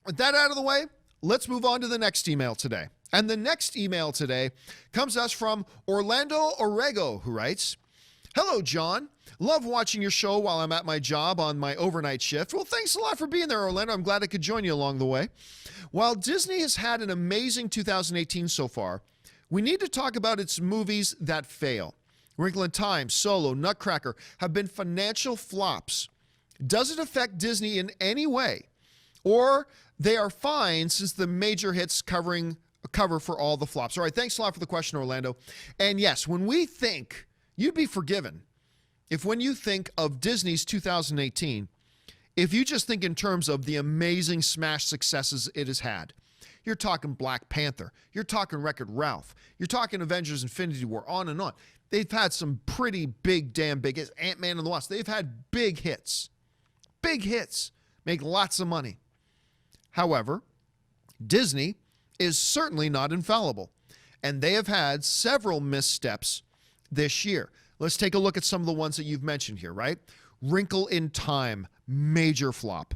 With that out of the way, let's move on to the next email today. And the next email today comes to us from Orlando Orrego, who writes, "Hello, John. Love watching your show while I'm at my job on my overnight shift." Well, thanks a lot for being there, Orlando. I'm glad I could join you along the way. While Disney has had an amazing 2018 so far, we need to talk about its movies that fail. Wrinkle in Time, Solo, Nutcracker have been financial flops. Does it affect Disney in any way? Or they are fine since the major hits cover for all the flops? All right, thanks a lot for the question, Orlando. And yes, when we think, you'd be forgiven if when you think of Disney's 2018, if you just think in terms of the amazing smash successes it has had. You're talking Black Panther. You're talking Wreck-It Ralph. You're talking Avengers Infinity War, on and on. They've had some pretty damn big hits. Ant-Man and the Wasp. They've had big hits. Big hits. Make lots of money. However, Disney is certainly not infallible, and they have had several missteps this year. Let's take a look at some of the ones that you've mentioned here, right? Wrinkle in Time, major flop.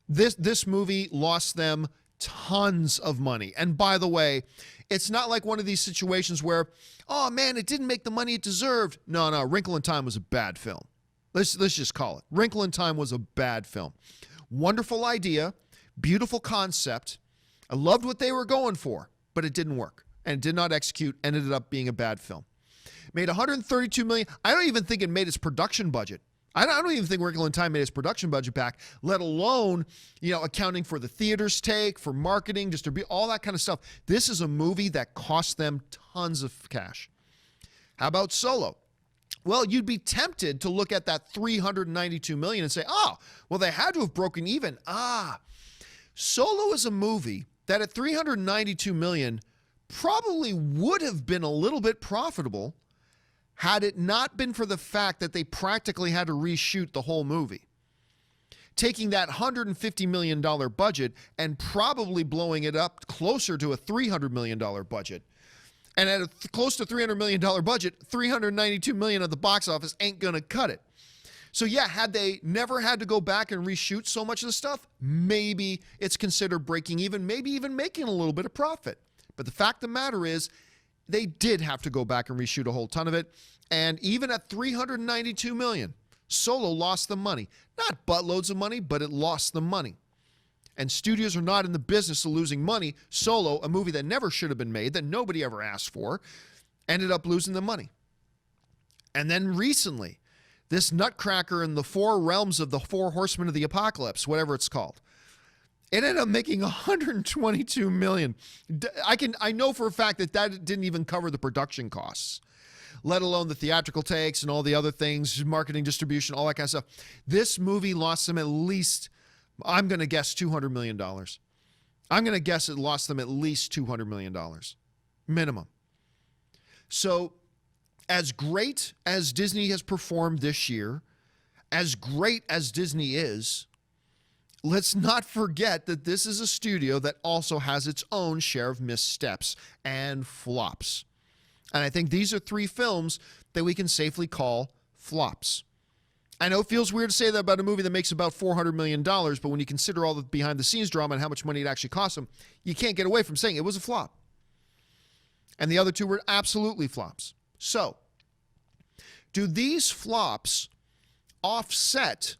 This movie lost them tons of money. And by the way, it's not like one of these situations where, oh man, it didn't make the money it deserved. No, Wrinkle in Time was a bad film. Let's just call it. Wrinkle in Time was a bad film. Wonderful idea, beautiful concept. I loved what they were going for, but it didn't work and did not execute, ended up being a bad film. Made $132 million. I don't even think it made its production budget. I don't even think Wrinkle in Time made its production budget back, let alone, accounting for the theater's take, for marketing, distribution, all that kind of stuff. This is a movie that cost them tons of cash. How about Solo? Well, you'd be tempted to look at that $392 million and say, oh, well, they had to have broken even. Solo is a movie that at $392 million probably would have been a little bit profitable had it not been for the fact that they practically had to reshoot the whole movie. Taking that $150 million budget and probably blowing it up closer to a $300 million budget. And at a close to $300 million budget, $392 million at the box office ain't gonna cut it. So yeah, had they never had to go back and reshoot so much of the stuff, maybe it's considered breaking even, maybe even making a little bit of profit. But the fact of the matter is, they did have to go back and reshoot a whole ton of it. And even at $392 million, Solo lost the money. Not buttloads of money, but it lost the money. And studios are not in the business of losing money. Solo, a movie that never should have been made, that nobody ever asked for, ended up losing the money. And then recently, this Nutcracker in the Four Realms of the Four Horsemen of the Apocalypse, whatever it's called, it ended up making $122 million. I know for a fact that didn't even cover the production costs, let alone the theatrical takes and all the other things, marketing, distribution, all that kind of stuff. This movie lost them at least, I'm going to guess $200 million. I'm going to guess it lost them at least $200 million, minimum. So as great as Disney has performed this year, as great as Disney is, let's not forget that this is a studio that also has its own share of missteps and flops. And I think these are three films that we can safely call flops. I know it feels weird to say that about a movie that makes about $400 million, but when you consider all the behind-the-scenes drama and how much money it actually cost them, you can't get away from saying it was a flop. And the other two were absolutely flops. So, do these flops offset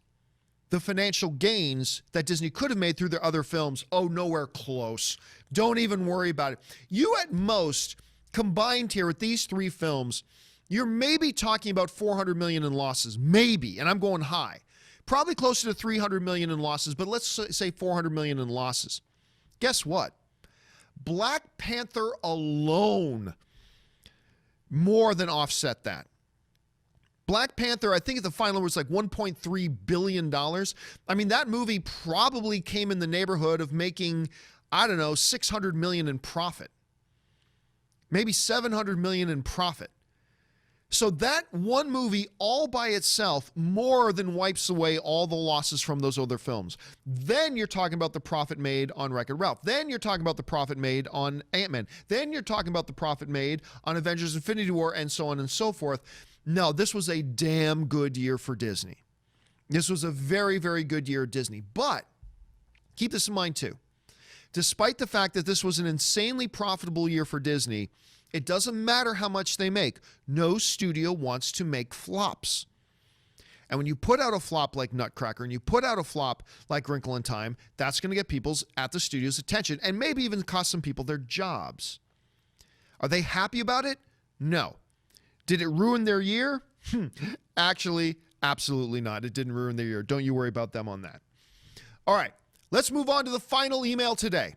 the financial gains that Disney could have made through their other films? Oh, nowhere close. Don't even worry about it. You at most, combined here with these three films, you're maybe talking about $400 million in losses. Maybe, and I'm going high. Probably closer to $300 million in losses, but let's say $400 million in losses. Guess what? Black Panther alone more than offset that. Black Panther, I think at the final was like $1.3 billion. I mean, that movie probably came in the neighborhood of making, $600 million in profit. Maybe $700 million in profit. So that one movie all by itself more than wipes away all the losses from those other films. Then you're talking about the profit made on Wreck-It Ralph. Then you're talking about the profit made on Ant-Man. Then you're talking about the profit made on Avengers Infinity War and so on and so forth. No, this was a damn good year for Disney. This was a very, very good year at Disney. But Keep this in mind too. Despite the fact that this was an insanely profitable year for Disney, it doesn't matter how much they make. No studio wants to make flops. And when you put out a flop like Nutcracker and you put out a flop like Wrinkle in Time, that's going to get people's at the studio's attention and maybe even cost some people their jobs. Are they happy about it? No. Did it ruin their year? Actually, absolutely not. It didn't ruin their year. Don't you worry about them on that. All right, let's move on to the final email today.